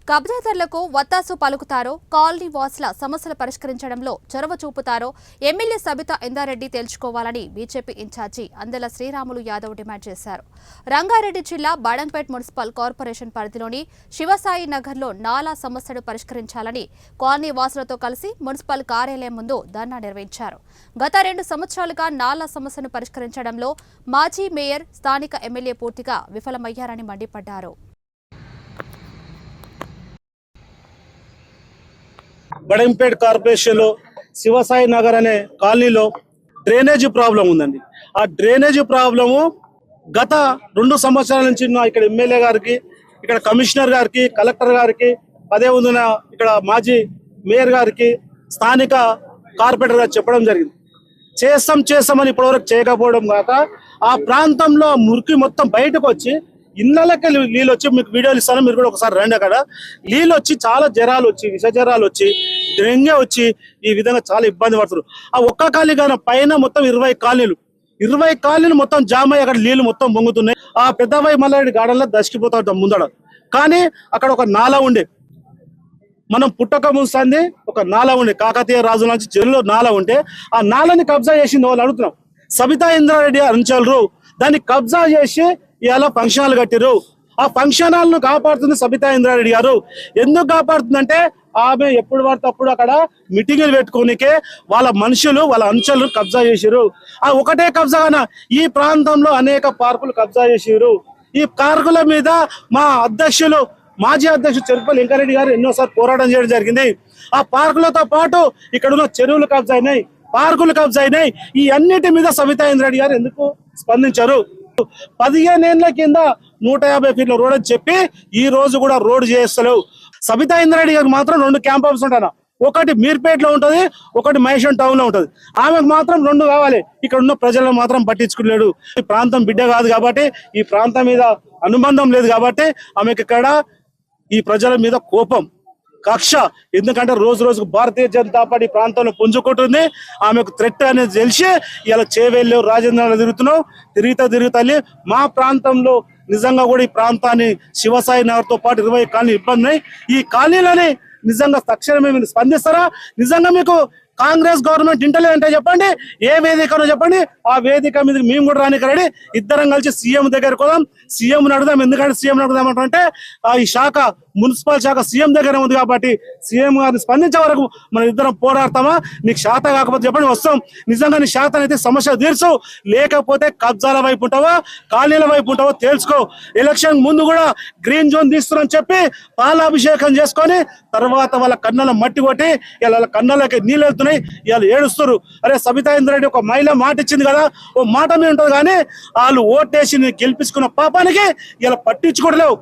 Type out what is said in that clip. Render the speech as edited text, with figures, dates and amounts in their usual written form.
కబ్జాదారులకు వత్తాసు పలుకుతారో, కాలనీ వాసుల సమస్యలు పరిష్కరించడంలో చొరవ చూపుతారో ఎమ్మెల్యే సబితా ఇందారెడ్డి తేల్చుకోవాలని BJP incharge Andela Sriramulu Yadav demand చేశారు. రంగారెడ్డి జిల్లా బాడంపేట్ మున్సిపల్ కార్పొరేషన్ పరిధిలోని శివసాయి నగర్లో నాలా సమస్యను పరిష్కరించాలని కాలనీ వాసులతో కలిసి మున్సిపల్ కార్యాలయం ముందు ధర్నా నిర్వహించారు. గత 2 సంవత్సరాలుగా నాలా సమస్యను పరిష్కరించడంలో మాజీ మేయర్, స్థానిక ఎమ్మెల్యే పూర్తిగా విఫలమయ్యారని మండిపడ్డారు. బడంపేట్ కార్పొరేషన్ లో శివసాయి నగర్ అనే కాలనీలో డ్రైనేజీ ప్రాబ్లం ఉందండి. ఆ డ్రైనేజీ ప్రాబ్లము గత 2 సంవత్సరాల నుంచి ఇక్కడ ఎమ్మెల్యే గారికి, ఇక్కడ కమిషనర్ గారికి, కలెక్టర్ గారికి, అదే ఉందిన ఇక్కడ మాజీ మేయర్ గారికి, స్థానిక కార్పొరేటర్ గారు చెప్పడం జరిగింది. చేస్తామని ఇప్పటివరకు చేయకపోవడం కాక ఆ ప్రాంతంలో మురికి మొత్తం బయటకు వచ్చి ఇళ్ళకి నీళ్ళు వచ్చి, మీకు వీడియోలు ఇస్తాను, మీరు కూడా ఒకసారి రండి. అక్కడ నీళ్ళు వచ్చి చాలా జ్వరాలు వచ్చి, విష జ్వరాలు వచ్చి, డెంగ్యూ వచ్చి ఈ విధంగా చాలా ఇబ్బంది పడుతున్నారు. ఆ ఒక్క కాలనీ కానీ పైన మొత్తం 20 కాలనీలు మొత్తం జామ్ అయ్యి అక్కడ నీళ్లు మొత్తం పొంగుతున్నాయి. ఆ పెద్దవాయి మల్లారెడ్డి గార్డెన్లో దశకిపోతా ఉంటాం ముందడ. కానీ అక్కడ ఒక నాలా ఉండే, మనం పుట్టక ముందు ఒక నాలా ఉండే, కాకతీయ రాజుల నుంచి చెరువులో నాలా ఉంటే ఆ నాలని కబ్జా చేసింది వాళ్ళు అడుగుతున్నాం. సబితా ఇంద్రారెడ్డి అంచలరు దాన్ని కబ్జా చేసి ఇలా ఫంక్షన్ హాల్ కట్టిరు. ఆ ఫంక్షన్ హాల్ ను కాపాడుతుంది సబితా ఇంద్రారెడ్డి గారు. ఎందుకు కాపాడుతుందంటే ఆమె ఎప్పుడు పడితే అప్పుడు అక్కడ మీటింగులు పెట్టుకోనికే వాళ్ళ మనుషులు, వాళ్ళ అంచెలు కబ్జా చేసిరు. ఆ ఒకటే కబ్జాగా ఈ ప్రాంతంలో అనేక పార్కులు కబ్జా చేసిరు. ఈ పార్కుల మీద మా అధ్యక్షులు, మాజీ అధ్యక్షుడు చెరుపల్లి వెంకరెడ్డి గారు ఎన్నోసార్లు పోరాటం చేయడం జరిగింది. ఆ పార్కులతో పాటు ఇక్కడ ఉన్న చెరువులు కబ్జా అయినాయి, పార్కులు కబ్జా అయినాయి. ఈ అన్నిటి మీద సబితా ఇంద్రారెడ్డి గారు ఎందుకు స్పందించారు? 15 ఏళ్ల కింద 150 ఫీట్ల రోడ్ అని చెప్పి ఈ రోజు కూడా రోడ్ చేస్తలేవు. సబితా ఇంద్రారెడ్డి గారికి మాత్రం 2 క్యాంప్ ఆఫీస్ ఉంటాయి. ఒకటి మీర్పేటలో ఉంటది, ఒకటి మహేశ్వరం టౌన్ లో ఉంటది. ఆమెకు మాత్రం 2 కావాలి. ఇక్కడ ఉన్న ప్రజలను మాత్రం పట్టించుకోలేడు. ఈ ప్రాంతం బిడ్డ కాదు కాబట్టి, ఈ ప్రాంతం మీద అనుబంధం లేదు కాబట్టి ఆమెకి ఇక్కడ ఈ ప్రజల మీద కోపం, కక్ష. ఎందుకంటే రోజుకు భారతీయ జనతా పార్టీ ప్రాంతంలో పుంజుకుంటుంది. ఆమెకు థ్రెట్ అనేది తెలిసి ఇలా చేవేళ్ళు, రాజేంద్ర తిరుగుతా మా ప్రాంతంలో నిజంగా కూడా ఈ ప్రాంతాన్ని శివసాయి నగర్ తో పాటు 20 కాలనీ ఇబ్బంది ఉన్నాయి. ఈ కాలనీలని నిజంగా తక్షణమే మీరు స్పందిస్తారా? నిజంగా మీకు కాంగ్రెస్ గవర్నమెంట్ ఇంటలే అంటే చెప్పండి, ఏ వేదికనో చెప్పండి. ఆ వేదిక మీద మేము కూడా రానికి రెడీ. ఇద్దరం కలిసి సీఎం దగ్గరకు పోదాం, సీఎం అడుగుదాం. ఎందుకంటే సీఎం అడుగుదాం అంటే ఈ శాఖ, మున్సిపల్ శాఖ సీఎం దగ్గర ఉంది కాబట్టి సీఎం గారిని స్పందించే వరకు మనం ఇద్దరం పోరాడతామా? నీకు శాత కాకపోతే చెప్పండి, వస్తాం. నిజంగా నీ శాతం అయితే సమస్య తీర్చు, లేకపోతే కబ్జాల వైపు ఉంటావా, కాలనీల వైపు ఉంటావో తేల్చుకో. ఎలక్షన్ ముందు కూడా గ్రీన్ జోన్ తీస్తున్నాని చెప్పి పాలాభిషేకం చేసుకొని తర్వాత వాళ్ళ కన్నుల మట్టి కొట్టి వాళ్ళ కన్నులకి నీళ్ళు వెళ్తున్నాయి. ఇవాళ ఏడుస్తారు. అరే సబితా ఇంద్రారెడ్డి ఒక మహిళ మాట ఇచ్చింది కదా, ఓ మాట మీద ఉంటుంది కానీ వాళ్ళు ఓటేసి గెలిపించుకున్న పాపానికి ఇలా పట్టించుకోవట్లేవు.